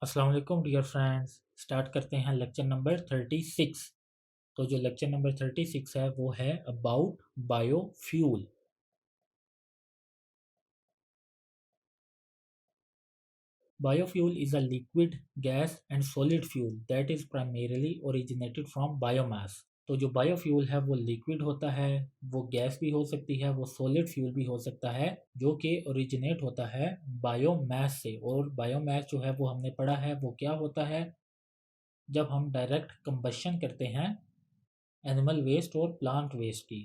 अस्सलाम वालेकुम dear friends. Start करते हैं लेक्चर नंबर 36। तो जो लेक्चर नंबर 36 है वो है about biofuel. Biofuel is a liquid, gas and solid fuel that is primarily originated from biomass। तो जो बायोफ्यूल है वो लिक्विड होता है, वो गैस भी हो सकती है, वो सॉलिड फ्यूल भी हो सकता है, जो कि ओरिजिनेट होता है बायोमास से। और बायोमास जो है वो हमने पढ़ा है वो क्या होता है, जब हम डायरेक्ट कंबशन करते हैं एनिमल वेस्ट और प्लांट वेस्ट की।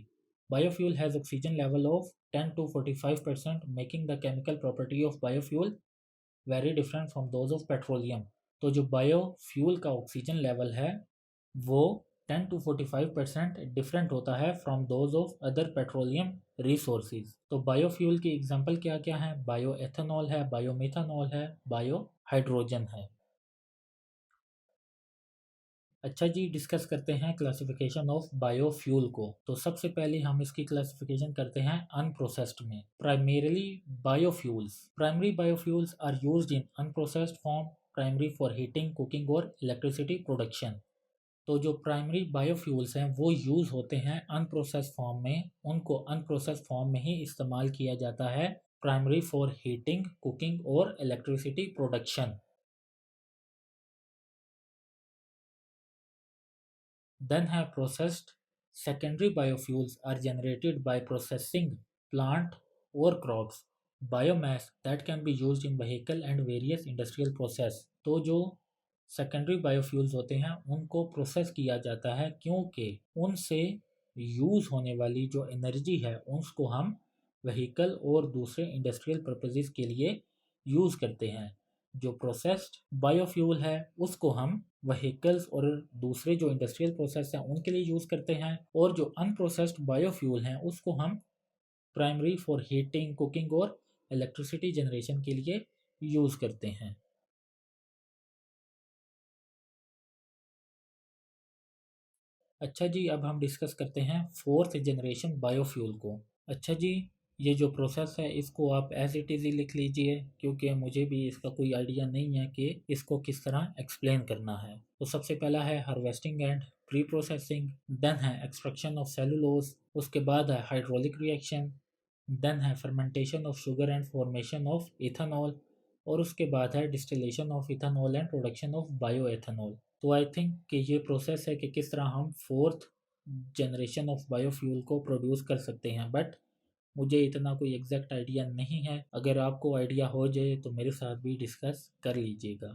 Biofuel has oxygen level of 10 to 45%, making the chemical property of biofuel very different from those of petroleum. तो जो बायोफ्यूल का ऑक्सीजन लेवल है वो 10 to 45% डिफरेंट होता है from those of other petroleum resources. तो biofuel की एग्जांपल क्या क्या है? बायो एथेनॉल है, बायोमीथानॉल है, बायो हाइड्रोजन है। अच्छा जी, डिस्कस करते हैं क्लासिफिकेशन ऑफ बायोफ्यूल को। तो सबसे पहले हम इसकी क्लासिफिकेशन करते हैं अनप्रोसेस्ड में। Primarily biofuels, primary biofuels are used in unprocessed form, primary for heating, cooking और इलेक्ट्रिसिटी प्रोडक्शन। तो जो प्राइमरी बायोफ्यूल्स हैं वो यूज़ होते हैं अनप्रोसेस्ड फॉर्म में, उनको अनप्रोसेस्ड फॉर्म में ही इस्तेमाल किया जाता है, प्राइमरी फॉर हीटिंग, कुकिंग और electricity production. Then have processed. Secondary biofuels are generated by processing plant or crops, biomass that can be used in vehicle and various industrial process। तो जो secondary biofuels होते हैं उनको process किया जाता है, क्योंकि उनसे यूज़ होने वाली जो एनर्जी है उसको हम व्हीकल और दूसरे इंडस्ट्रियल पर्पसेस के लिए यूज़ करते हैं। जो प्रोसेस्ड बायोफ्यूल है उसको हम व्हीकल्स और दूसरे जो इंडस्ट्रियल प्रोसेस हैं उनके लिए यूज़ करते हैं, और जो अनप्रोसेस्ड बायोफ्यूल हैं उसको हम प्राइमरी फॉर हीटिंग, कुकिंग और इलेक्ट्रिसिटी जनरेशन के लिए यूज़ करते हैं। अच्छा जी, अब हम डिस्कस करते हैं फोर्थ जनरेशन बायोफ्यूल को। अच्छा जी, ये जो प्रोसेस है इसको आप एज इट इज़ ही लिख लीजिए, क्योंकि मुझे भी इसका कोई आइडिया नहीं है कि इसको किस तरह एक्सप्लेन करना है। तो सबसे पहला है harvesting and pre processing, then है एक्सट्रैक्शन ऑफ सेलुलोज, उसके बाद है हाइड्रोलिक रिएक्शन, देन है fermentation of sugar and formation of ethanol, और उसके बाद है distillation of ethanol and production of bio ethanol. तो आई थिंक कि ये प्रोसेस है कि किस तरह हम फोर्थ जनरेशन ऑफ बायोफ्यूल को प्रोड्यूस कर सकते हैं, बट मुझे इतना कोई एग्जैक्ट आइडिया नहीं है। अगर आपको आइडिया हो जाए तो मेरे साथ भी डिस्कस कर लीजिएगा।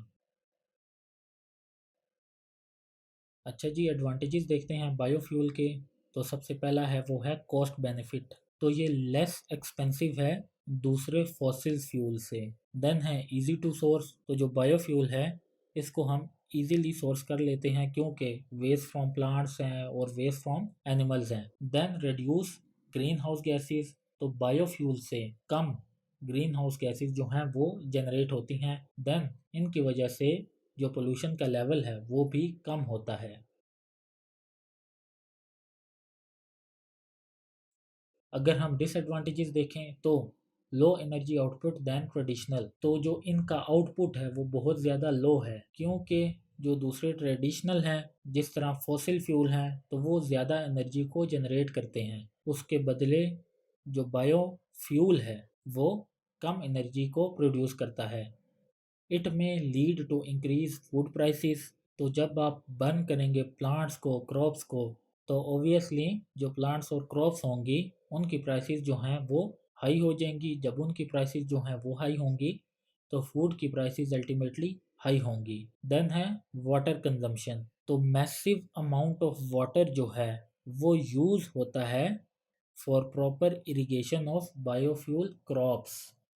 अच्छा जी, एडवांटेजेस देखते हैं बायोफ्यूल के। तो सबसे पहला है वो है कॉस्ट बेनिफिट। तो ये लेस एक्सपेंसिव है दूसरे फॉसिल फ्यूल से। देन है इजी टू सोर्स। तो जो बायोफ्यूल है इसको हम इजीली सोर्स कर लेते हैं, क्योंकि वेस्ट फ्रॉम प्लांट्स हैं और वेस्ट फ्रॉम एनिमल्स हैं। Then reduce green house gases. तो बायोफ्यूल से कम ग्रीन हाउस गैसेज जो हैं वो जनरेट होती हैं। देन इनकी वजह से जो पोल्यूशन का लेवल है वो भी कम होता है। अगर हम डिसएडवांटेजेस देखें तो low energy output than traditional. तो जो इनका आउटपुट है वो बहुत ज़्यादा लो है, क्योंकि जो दूसरे ट्रेडिशनल हैं जिस तरह फॉसिल फ्यूल हैं तो वो ज़्यादा एनर्जी को जनरेट करते हैं, उसके बदले जो बायो फ्यूल है वो कम एनर्जी को प्रोड्यूस करता है। इट में lead to increase food prices. तो जब आप बर्न करेंगे प्लांट्स को, क्रॉप्स को, तो ऑब्वियसली जो प्लांट्स और क्रॉप्स होंगी उनकी प्राइसेस जो हैं वो हाई हो जाएंगी। जब उनकी प्राइसेस जो हैं वो हाई होंगी तो फूड की प्राइसेस अल्टीमेटली हाई होंगी। देन है वाटर कंजम्पशन। तो मैसिव अमाउंट ऑफ वाटर जो है वो यूज़ होता है for proper irrigation of biofuel crops.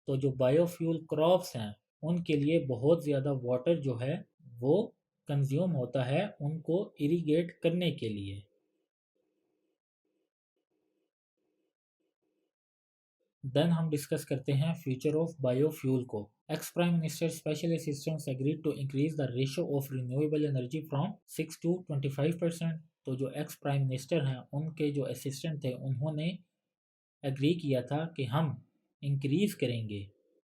तो जो बायोफ्यूल क्रॉप्स हैं उनके लिए बहुत ज़्यादा वाटर जो है वो कंज्यूम होता है उनको इरिगेट करने के लिए। देन हम डिस्कस करते हैं फ्यूचर ऑफ बायोफ्यूल को। Ex prime minister special assistants agreed to increase the ratio of renewable energy from 6 to 25%। तो जो एक्स प्राइम मिनिस्टर हैं उनके जो असिस्टेंट थे उन्होंने एग्री किया था कि हम इंक्रीज़ करेंगे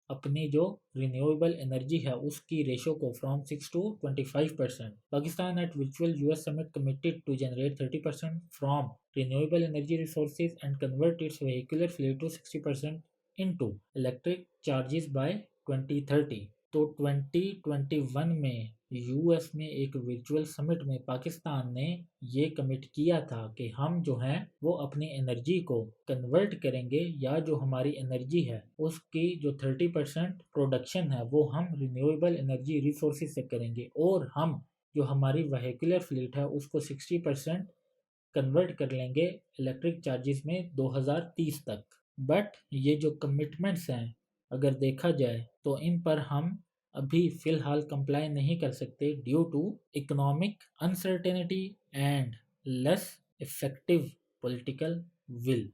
अपनी जो रिन्यूएबल एनर्जी है उसकी रेशो को from 6 to 25%. Pakistan at virtual US summit committed to generate 30% from renewable energy resources and convert its vehicular fleet to 60% into electric charges by 2030. तो 2021 में यूएस में एक वर्चुअल समिट में पाकिस्तान ने ये कमिट किया था कि हम जो हैं वो अपनी एनर्जी को कन्वर्ट करेंगे, या जो हमारी एनर्जी है उसकी जो 30% प्रोडक्शन है वो हम रिन्यूएबल एनर्जी रिसोर्सेज से करेंगे, और हम जो हमारी वेहिकुलर फ्लीट है उसको 60% कन्वर्ट कर लेंगे इलेक्ट्रिक चार्जेस में 2030 तक। बट ये जो कमिटमेंट्स हैं अगर देखा जाए तो इन पर हम अभी फ़िलहाल कंप्लाई नहीं कर सकते due to economic uncertainty and less effective political will.